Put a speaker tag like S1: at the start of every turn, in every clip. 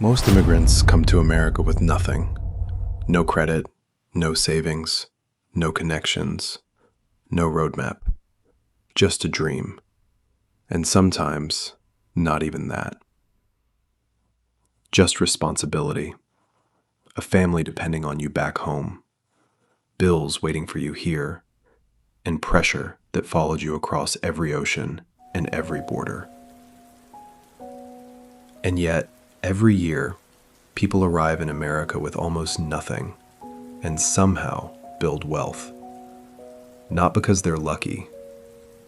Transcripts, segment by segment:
S1: Most immigrants come to America with nothing. No credit, no savings, no connections, no roadmap. Just a dream. And sometimes, not even that. Just responsibility. A family depending on you back home. Bills waiting for you here. And pressure that followed you across every ocean and every border. And yet, every year, people arrive in America with almost nothing and somehow build wealth. Not because they're lucky,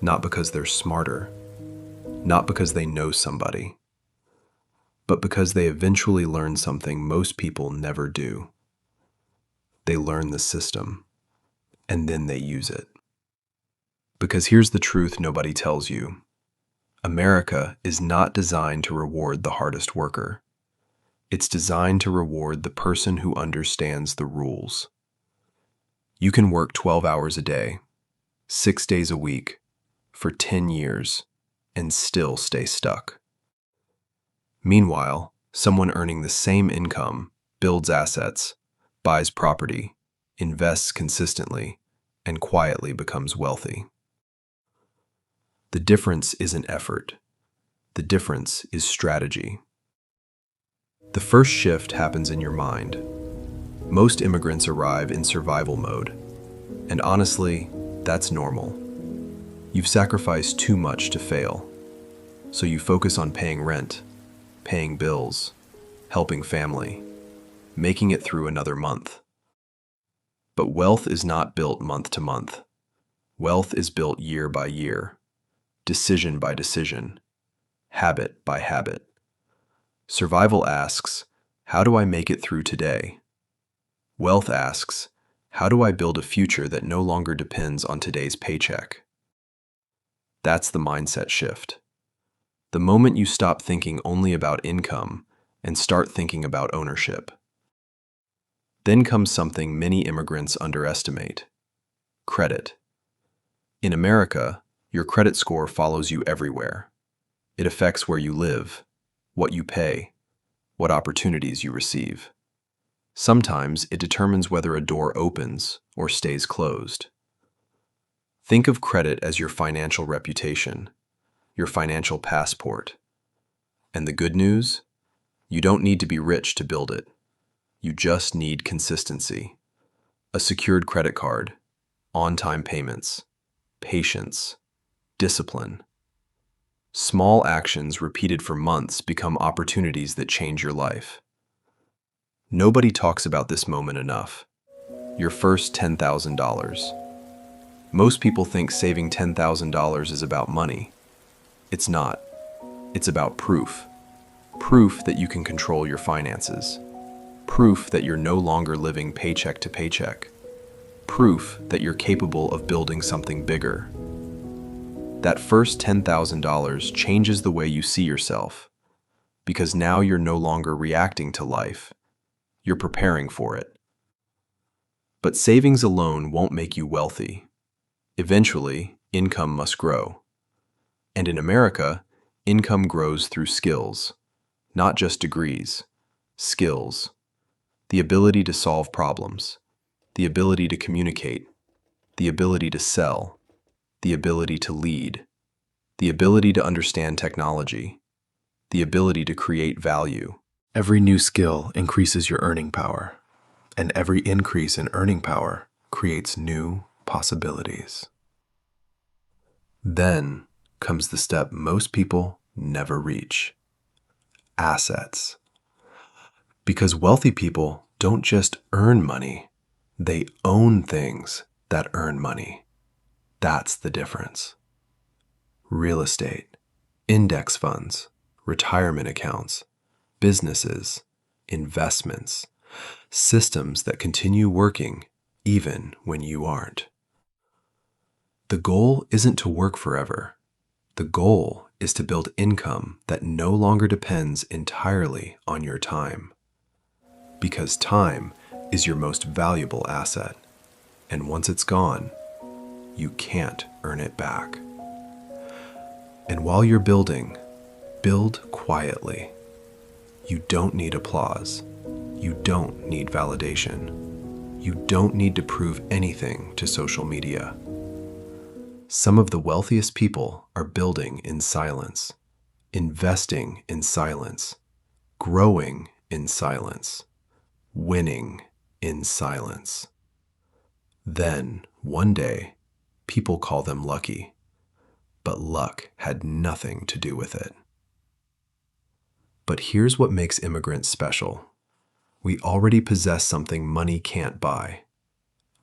S1: not because they're smarter, not because they know somebody, but because they eventually learn something most people never do. They learn the system, and then they use it. Because here's the truth nobody tells you. America is not designed to reward the hardest worker. It's designed to reward the person who understands the rules. You can work 12 hours a day, 6 days a week, for 10 years, and still stay stuck. Meanwhile, someone earning the same income builds assets, buys property, invests consistently, and quietly becomes wealthy. The difference isn't effort. The difference is strategy. The first shift happens in your mind. Most immigrants arrive in survival mode. And honestly, that's normal. You've sacrificed too much to fail. So you focus on paying rent, paying bills, helping family, making it through another month. But wealth is not built month to month. Wealth is built year by year. Decision by decision, habit by habit. Survival asks, how do I make it through today? Wealth asks, how do I build a future that no longer depends on today's paycheck? That's the mindset shift. The moment you stop thinking only about income and start thinking about ownership. Then comes something many immigrants underestimate: credit. In America, your credit score follows you everywhere. It affects where you live, what you pay, what opportunities you receive. Sometimes it determines whether a door opens or stays closed. Think of credit as your financial reputation, your financial passport. And the good news? You don't need to be rich to build it. You just need consistency. A secured credit card, on-time payments, patience, discipline. Small actions repeated for months become opportunities that change your life. Nobody talks about this moment enough. Your first $10,000. Most people think saving $10,000 is about money. It's not. It's about proof. Proof that you can control your finances. Proof that you're no longer living paycheck to paycheck. Proof that you're capable of building something bigger. That first $10,000 changes the way you see yourself, because now you're no longer reacting to life. You're preparing for it. But savings alone won't make you wealthy. Eventually, income must grow. And in America, income grows through skills, not just degrees. Skills. The ability to solve problems, the ability to communicate, the ability to sell, the ability to lead, the ability to understand technology, the ability to create value. Every new skill increases your earning power, and every increase in earning power creates new possibilities. Then comes the step most people never reach: assets. Because wealthy people don't just earn money, they own things that earn money. That's the difference. Real estate, index funds, retirement accounts, businesses, investments, systems that continue working even when you aren't. The goal isn't to work forever. The goal is to build income that no longer depends entirely on your time. Because time is your most valuable asset, and once it's gone, you can't earn it back. And while you're building, build quietly. You don't need applause. You don't need validation. You don't need to prove anything to social media. Some of the wealthiest people are building in silence, investing in silence, growing in silence, winning in silence. Then, one day, people call them lucky, but luck had nothing to do with it. But here's what makes immigrants special. We already possess something money can't buy: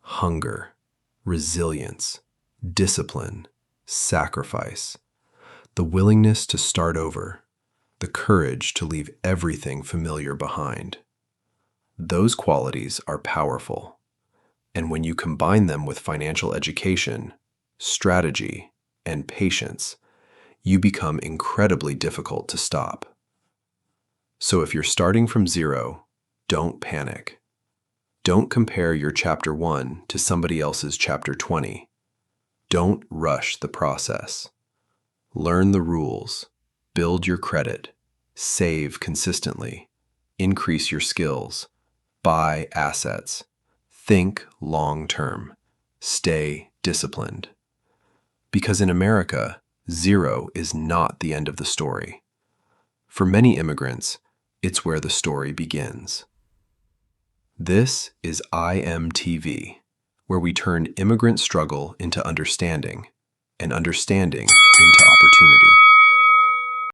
S1: hunger, resilience, discipline, sacrifice, the willingness to start over, the courage to leave everything familiar behind. Those qualities are powerful, and when you combine them with financial education, strategy, and patience, you become incredibly difficult to stop. So if you're starting from zero, don't panic. Don't compare your chapter 1 to somebody else's chapter 20. Don't rush the process. Learn the rules, build your credit, save consistently, increase your skills, buy assets, think long-term, stay disciplined. Because in America, zero is not the end of the story. For many immigrants, it's where the story begins. This is IMTV, where we turn immigrant struggle into understanding, and understanding into